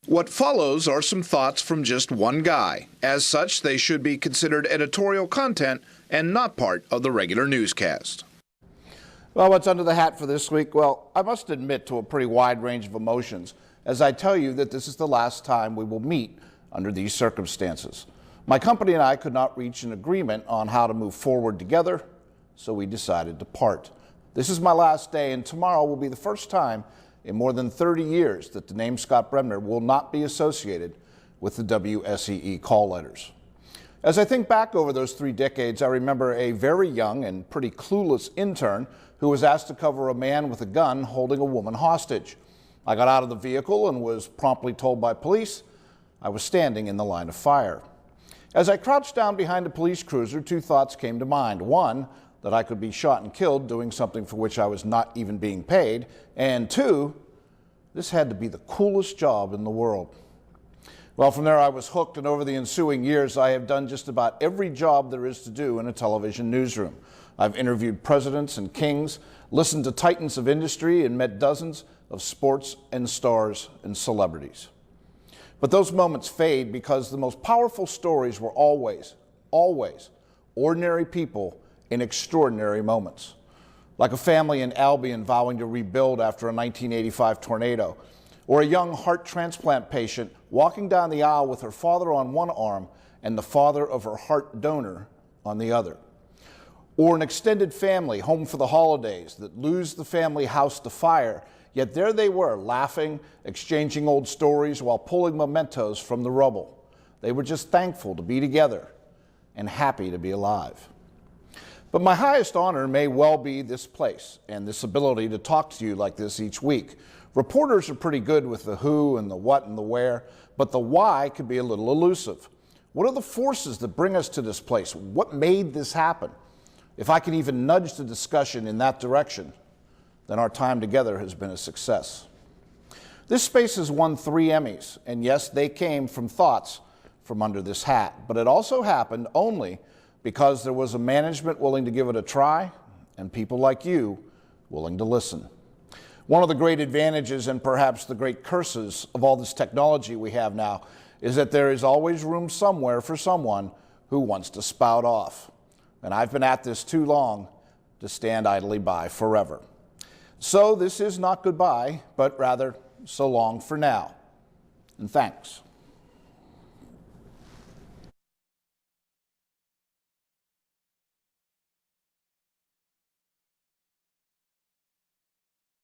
What follows are some thoughts from just one guy. As such, they should be considered editorial content and not part of the regular newscast. Well, what's under the hat for this week? Well, I must admit to a pretty wide range of emotions as I tell you that this is the last time we will meet under these circumstances. My company and I could not reach an agreement on how to move forward together, so we decided to part. This is my last day, and tomorrow will be the first time in more than 30 years that the name Scott Bremner will not be associated with the WSEE call letters. As I think back over those 3 decades, I remember a very young and pretty clueless intern who was asked to cover a man with a gun holding a woman hostage. I got out of the vehicle and was promptly told by police I was standing in the line of fire. As I crouched down behind a police cruiser, 2 thoughts came to mind. One, that I could be shot and killed doing something for which I was not even being paid. And 2, this had to be the coolest job in the world. Well, from there I was hooked, and over the ensuing years I have done just about every job there is to do in a television newsroom. I've interviewed presidents and kings, listened to titans of industry, and met dozens of sports and stars and celebrities. But those moments fade because the most powerful stories were always ordinary people in extraordinary moments. Like a family in Albion vowing to rebuild after a 1985 tornado, or a young heart transplant patient walking down the aisle with her father on one arm and the father of her heart donor on the other. Or an extended family home for the holidays that lose the family house to fire, yet there they were, laughing, exchanging old stories while pulling mementos from the rubble. They were just thankful to be together and happy to be alive. But my highest honor may well be this place and this ability to talk to you like this each week. Reporters are pretty good with the who and the what and the where, but the why can be a little elusive. What are the forces that bring us to this place? What made this happen? If I can even nudge the discussion in that direction, then our time together has been a success. This space has won 3 Emmys, and yes, they came from thoughts from under this hat, but it also happened only because there was a management willing to give it a try and people like you willing to listen. One of the great advantages and perhaps the great curses of all this technology we have now is that there is always room somewhere for someone who wants to spout off. And I've been at this too long to stand idly by forever. So this is not goodbye, but rather so long for now. And thanks.